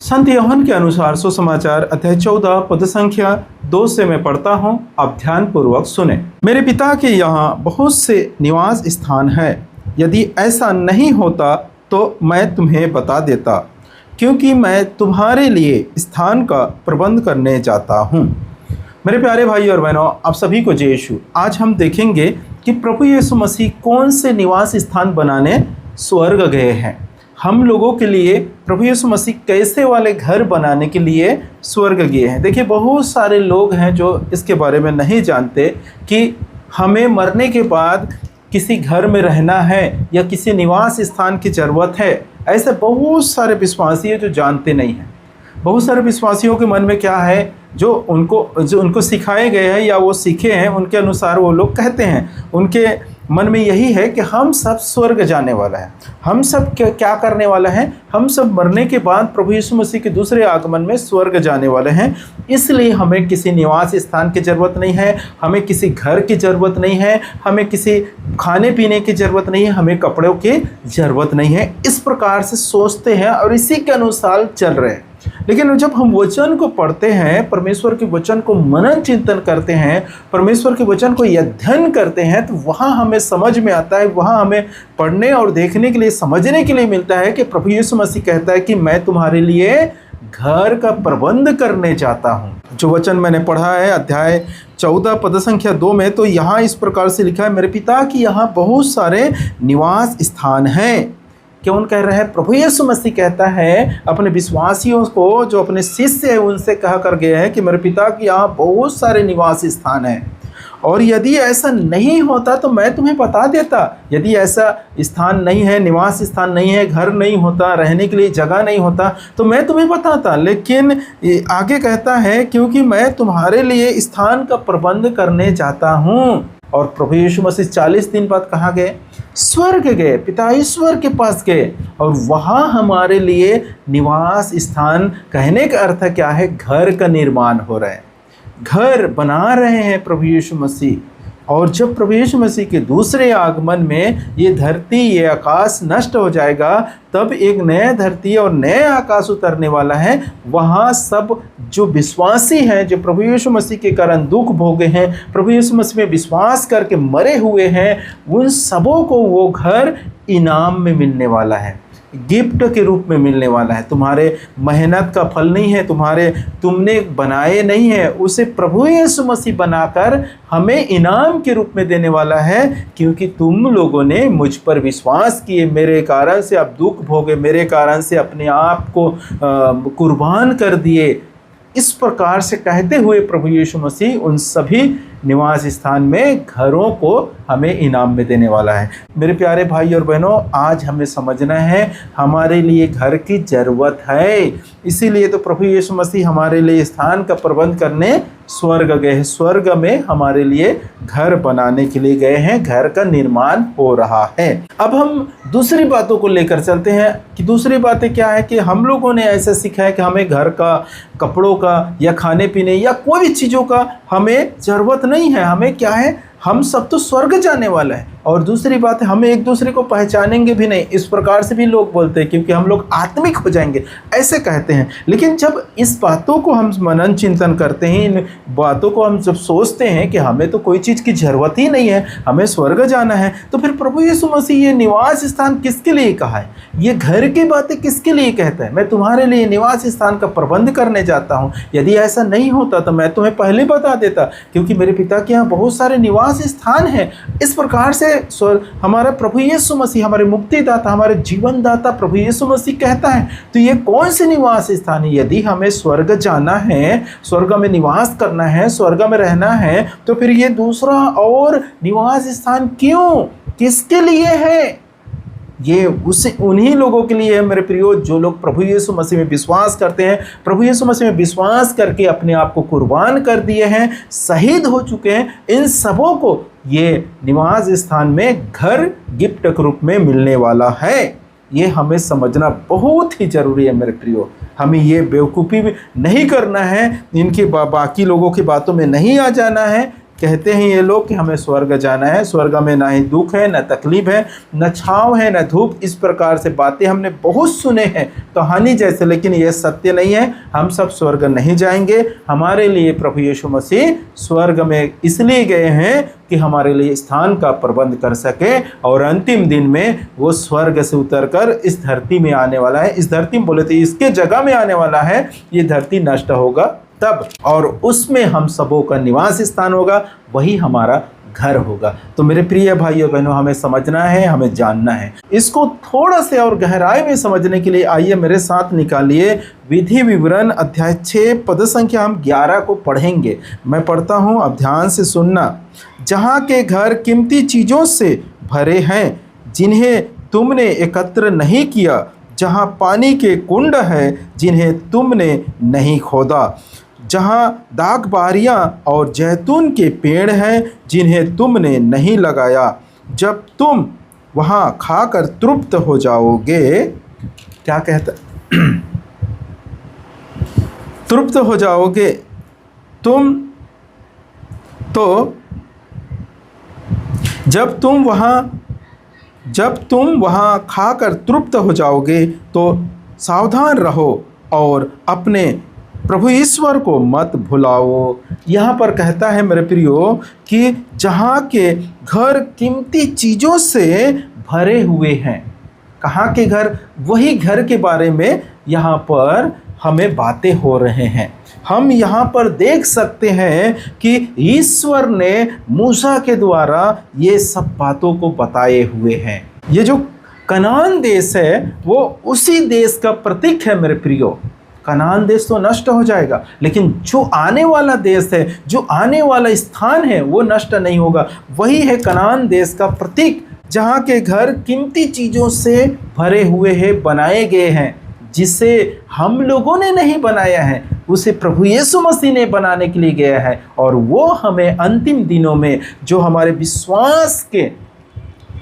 संत यूहन्ना के अनुसार सुसमाचार अध्याय 14 पद संख्या 2 से मैं पढ़ता हूँ, आप ध्यान पूर्वक सुने। मेरे पिता के यहाँ बहुत से निवास स्थान है, यदि ऐसा नहीं होता तो मैं तुम्हें बता देता, क्योंकि मैं तुम्हारे लिए स्थान का प्रबंध करने जाता हूँ। मेरे प्यारे भाई और बहनों, आप सभी को जय यीशु। आज हम देखेंगे कि प्रभु यीशु मसीह कौन से निवास स्थान बनाने स्वर्ग गए हैं। हम लोगों के लिए प्रभु यीशु मसीह कैसे वाले घर बनाने के लिए स्वर्ग गए हैं। देखिए, बहुत सारे लोग हैं जो इसके बारे में नहीं जानते कि हमें मरने के बाद किसी घर में रहना है या किसी निवास स्थान की ज़रूरत है। ऐसे बहुत सारे विश्वासी हैं जो जानते नहीं हैं। बहुत सारे विश्वासियों के मन में क्या है, जो उनको सिखाए गए हैं या वो सीखे हैं, उनके अनुसार वो लोग कहते हैं, उनके मन में यही है कि हम सब स्वर्ग जाने वाला है। हम सब क्या करने वाला है, हम सब मरने के बाद प्रभु यीशु मसीह के दूसरे आगमन में स्वर्ग जाने वाले हैं। इसलिए हमें किसी निवास स्थान की ज़रूरत नहीं है, हमें किसी घर की ज़रूरत नहीं है, हमें किसी खाने पीने की ज़रूरत नहीं है, हमें कपड़ों की ज़रूरत नहीं है। इस प्रकार से सोचते हैं और इसी के अनुसार चल रहे हैं। लेकिन जब हम वचन को पढ़ते हैं, परमेश्वर के वचन को मनन चिंतन करते हैं, परमेश्वर के वचन को अध्ययन करते हैं, तो वहाँ हमें समझ में आता है, वहाँ हमें पढ़ने और देखने के लिए, समझने के लिए मिलता है कि प्रभु यीशु मसीह कहता है कि मैं तुम्हारे लिए घर का प्रबंध करने जाता हूँ। जो वचन मैंने पढ़ा है अध्याय 14 पद संख्या 2 में, तो यहाँ इस प्रकार से लिखा है, मेरे पिता की यहाँ बहुत सारे निवास स्थान हैं। क्यों कह रहे हैं? प्रभु यीशु मसीह कहता है अपने विश्वासियों को, जो अपने शिष्य हैं, उनसे कहा कर गए हैं कि मेरे पिता के यहाँ बहुत सारे निवास स्थान हैं, और यदि ऐसा नहीं होता तो मैं तुम्हें बता देता। यदि ऐसा स्थान नहीं है, निवास स्थान नहीं है, घर नहीं होता, रहने के लिए जगह नहीं होता, तो मैं तुम्हें बताता। लेकिन आगे कहता है, क्योंकि मैं तुम्हारे लिए स्थान का प्रबंध करने जाता हूँ। और प्रभु यीशु मसीह 40 दिन बाद कहाँ गए? स्वर्ग गए, पिता ईश्वर के पास गए, और वहाँ हमारे लिए निवास स्थान, कहने का अर्थ क्या है? घर का निर्माण हो रहा है, घर बना रहे हैं प्रभु यीशु मसीह। और जब प्रभु यीशु मसीह के दूसरे आगमन में ये धरती, ये आकाश नष्ट हो जाएगा, तब एक नया धरती और नया आकाश उतरने वाला है। वहाँ सब जो विश्वासी हैं, जो प्रभु यीशु मसीह के कारण दुख भोगे हैं, प्रभु यीशु मसीह में विश्वास करके मरे हुए हैं, उन सबों को वो घर इनाम में मिलने वाला है, गिफ्ट के रूप में मिलने वाला है। तुम्हारे मेहनत का फल नहीं है, तुमने बनाए नहीं है, उसे प्रभु यीशु मसीह बनाकर हमें इनाम के रूप में देने वाला है, क्योंकि तुम लोगों ने मुझ पर विश्वास किए, मेरे कारण से आप दुख भोगे, मेरे कारण से अपने आप को कुर्बान कर दिए। इस प्रकार से कहते हुए प्रभु यीशु मसीह उन सभी निवास स्थान में घरों को हमें इनाम में देने वाला है। मेरे प्यारे भाई और बहनों, आज हमें समझना है हमारे लिए घर की ज़रूरत है। इसीलिए तो प्रभु यीशु मसीह हमारे लिए स्थान का प्रबंध करने स्वर्ग गए हैं। स्वर्ग में हमारे लिए घर बनाने के लिए गए हैं, घर का निर्माण हो रहा है। अब हम दूसरी बातों को लेकर चलते हैं कि दूसरी बातें क्या है, कि हम लोगों ने ऐसा सीखा है कि हमें घर का, कपड़ों का या खाने पीने या कोई भी चीज़ों का हमें ज़रूरत नहीं है। हमें क्या है, हम सब तो स्वर्ग जाने वाला है। और दूसरी बात है, हमें एक दूसरे को पहचानेंगे भी नहीं, इस प्रकार से भी लोग बोलते हैं, क्योंकि हम लोग आत्मिक हो जाएंगे, ऐसे कहते हैं। लेकिन जब इस बातों को हम मनन चिंतन करते हैं, इन बातों को हम जब सोचते हैं कि हमें तो कोई चीज़ की ज़रूरत ही नहीं है, हमें स्वर्ग जाना है, तो फिर प्रभु यीशु मसीह ये निवास स्थान किसके लिए कहा है, ये घर की बातें किसके लिए कहता है? मैं तुम्हारे लिए निवास स्थान का प्रबंध करने जाता हूँ। यदि ऐसा नहीं होता तो मैं तुम्हें पहले बता देता, क्योंकि मेरे पिता के यहाँ बहुत सारे निवास स्थान है। इस प्रकार से हमारा प्रभु यीशु मसीह, हमारे मुक्तिदाता, हमारे जीवन दाता प्रभु यीशु मसीह कहता है। तो ये कौन से निवास स्थान है? यदि हमें स्वर्ग जाना है, स्वर्ग में निवास करना है, स्वर्ग में रहना है, तो फिर ये दूसरा और निवास स्थान क्यों, किसके लिए है? ये उन्हीं लोगों के लिए है मेरे प्रियो, जो लोग प्रभु यीशु मसीह में विश्वास करते हैं, प्रभु यीशु मसीह में विश्वास करके अपने आप को कुर्बान कर दिए हैं, शहीद हो चुके हैं। इन सबों को ये निवास स्थान में घर गिफ्ट के रूप में मिलने वाला है। ये हमें समझना बहुत ही ज़रूरी है मेरे प्रियो। हमें ये बेवकूफ़ी नहीं करना है, इनके बाकी लोगों की बातों में नहीं आ जाना है, कहते हैं ये लोग कि हमें स्वर्ग जाना है, स्वर्ग में ना ही दुख है, न तकलीफ है, न छाँव है, न धूप। इस प्रकार से बातें हमने बहुत सुने हैं कहानी जैसे, लेकिन ये सत्य नहीं है। हम सब स्वर्ग नहीं जाएंगे। हमारे लिए प्रभु यीशु मसीह स्वर्ग में इसलिए गए हैं कि हमारे लिए स्थान का प्रबंध कर सके, और अंतिम दिन में वो स्वर्ग से उतरकर इस धरती में आने वाला है। इस धरती में बोले तो इसके जगह में आने वाला है। ये धरती नष्ट होगा तब, और उसमें हम सबों का निवास स्थान होगा, वही हमारा घर होगा। तो मेरे प्रिय भाइयों बहनों, हमें समझना है, हमें जानना है। इसको थोड़ा से और गहराई में समझने के लिए आइए मेरे साथ निकालिए विधि विवरण अध्याय 6 पद संख्या हम 11 को पढ़ेंगे। मैं पढ़ता हूँ, अब ध्यान से सुनना। जहाँ के घर कीमती चीज़ों से भरे हैं, जिन्हें तुमने एकत्र नहीं किया, जहाँ पानी के कुंड हैं, जिन्हें तुमने नहीं खोदा, जहाँ दाखबारियाँ और जैतून के पेड़ हैं, जिन्हें तुमने नहीं लगाया, जब तुम वहाँ खाकर तृप्त हो जाओगे। क्या कहता तृप्त हो जाओगे तुम, तो जब तुम वहाँ खाकर तृप्त हो जाओगे तो सावधान रहो और अपने प्रभु ईश्वर को मत भुलाओ। यहाँ पर कहता है मेरे प्रियो कि जहाँ के घर कीमती चीज़ों से भरे हुए हैं। कहाँ के घर? वही घर के बारे में यहाँ पर हमें बातें हो रहे हैं। हम यहाँ पर देख सकते हैं कि ईश्वर ने मूसा के द्वारा ये सब बातों को बताए हुए हैं। ये जो कनान देश है वो उसी देश का प्रतीक है मेरे प्रियो। कनान देश तो नष्ट हो जाएगा, लेकिन जो आने वाला देश है, जो आने वाला स्थान है, वो नष्ट नहीं होगा। वही है कनान देश का प्रतीक, जहाँ के घर कीमती चीज़ों से भरे हुए हैं, बनाए गए हैं, जिसे हम लोगों ने नहीं बनाया है, उसे प्रभु यीशु मसीह ने बनाने के लिए गया है। और वो हमें अंतिम दिनों में जो हमारे विश्वास के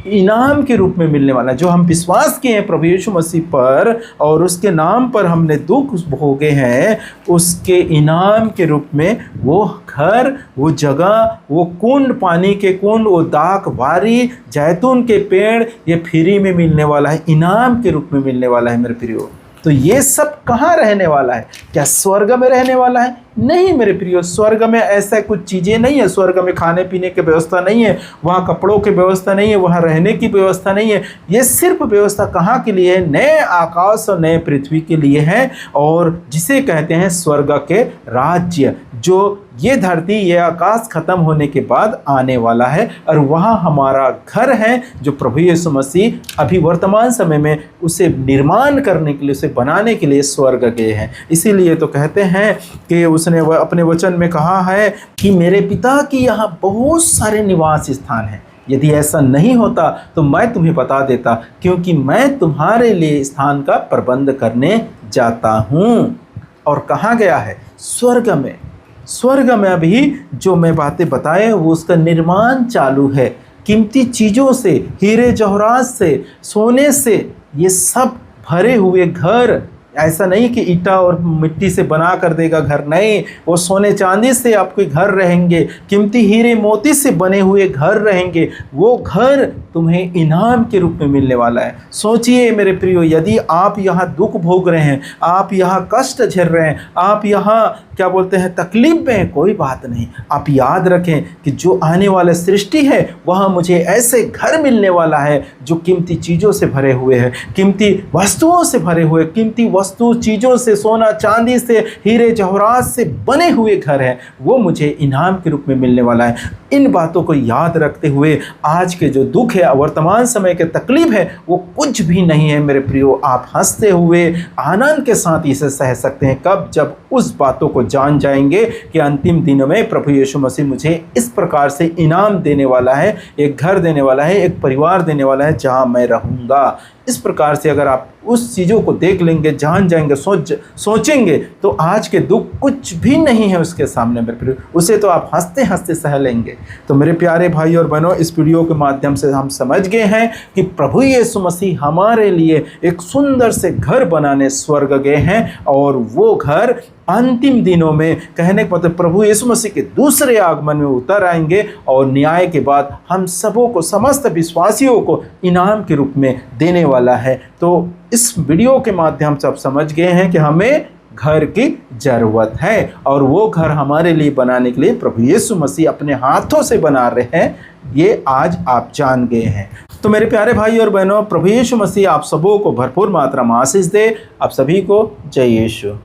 इनाम के रूप में मिलने वाला है, जो हम विश्वास किए हैं प्रभु यीशु मसीह पर और उसके नाम पर हमने दुख भोगे हैं, उसके इनाम के रूप में वो घर, वो जगह, वो कुंड, पानी के कुंड, वो दाख बारी, जैतून के पेड़, ये फ्री में मिलने वाला है, इनाम के रूप में मिलने वाला है मेरे प्रियो। तो ये सब कहाँ रहने वाला है? क्या स्वर्ग में रहने वाला है? नहीं मेरे प्रियो, स्वर्ग में ऐसा कुछ चीज़ें नहीं है। स्वर्ग में खाने पीने की व्यवस्था नहीं है, वहाँ कपड़ों की व्यवस्था नहीं है, वहाँ रहने की व्यवस्था नहीं है। ये सिर्फ व्यवस्था कहाँ के लिए है? नए आकाश और नए पृथ्वी के लिए है, और जिसे कहते हैं स्वर्ग के राज्य, जो ये धरती, ये आकाश खत्म होने के बाद आने वाला है। और वहाँ हमारा घर है, जो प्रभु यीशु मसीह अभी वर्तमान समय में उसे निर्माण करने के लिए, उसे बनाने के लिए स्वर्ग गए हैं। इसीलिए तो कहते हैं कि उसने अपने वचन में कहा है कि मेरे पिता की यहाँ बहुत सारे निवास स्थान हैं। यदि ऐसा नहीं होता तो मैं तुम्हें बता देता, क्योंकि मैं तुम्हारे लिए स्थान का प्रबंध करने जाता हूँ। और कहाँ गया है? स्वर्ग में। स्वर्ग में अभी जो मैं बातें बताए वो उसका निर्माण चालू है। कीमती चीज़ों से, हीरे जवाहरात से, सोने से, ये सब भरे हुए घर। ऐसा नहीं कि ईटा और मिट्टी से बना कर देगा घर, नहीं, वो सोने चांदी से आपके घर रहेंगे, कीमती हीरे मोती से बने हुए घर रहेंगे। वो घर तुम्हें इनाम के रूप में मिलने वाला है। सोचिए मेरे प्रियो, यदि आप यहाँ दुख भोग रहे हैं, आप यहाँ कष्ट झेल रहे हैं, आप यहाँ क्या बोलते हैं तकलीफ में हैं, कोई बात नहीं। आप याद रखें कि जो आने वाला सृष्टि है वहाँ मुझे ऐसे घर मिलने वाला है जो कीमती चीज़ों से भरे हुए हैं, कीमती वस्तुओं से भरे हुए, कीमती वस्तु चीज़ों से, सोना चांदी से, हीरे जवाहरात से बने हुए घर हैं। वो मुझे इनाम के रूप में मिलने वाला है। इन बातों को याद रखते हुए आज के जो दुख है, वर्तमान समय के तकलीफ है, वो कुछ भी नहीं है मेरे प्रियो। आप हंसते हुए आनंद के साथ इसे सह सकते हैं। कब? जब उस बातों को जान जाएंगे कि अंतिम दिनों में प्रभु यीशु मसीह मुझे इस प्रकार से इनाम देने वाला है, एक घर देने वाला है, एक परिवार देने वाला है जहां मैं रहूंगा। इस प्रकार से अगर आप उस चीज़ों को देख लेंगे, जान जाएंगे, सोचेंगे, तो आज के दुख कुछ भी नहीं है उसके सामने मेरे प्रिय। उसे तो आप हंसते हंसते सह लेंगे। तो मेरे प्यारे भाई और बहनों, इस वीडियो के माध्यम से हम समझ गए हैं कि प्रभु यीशु मसीह हमारे लिए एक सुंदर से घर बनाने स्वर्ग गए हैं, और वो घर अंतिम दिनों में, कहने का मतलब प्रभु यीशु मसीह के दूसरे आगमन में उतर आएंगे और न्याय के बाद हम सबों को, समस्त विश्वासियों को इनाम के रूप में देने वाला है। तो इस वीडियो के माध्यम से आप समझ गए हैं कि हमें घर की जरूरत है, और वो घर हमारे लिए बनाने के लिए प्रभु यीशु मसीह अपने हाथों से बना रहे हैं, ये आज आप जान गए हैं। तो मेरे प्यारे भाई और बहनों, प्रभु यीशु मसीह आप सबों को भरपूर मात्रा में आशीष दे। आप सभी को जय यीशु।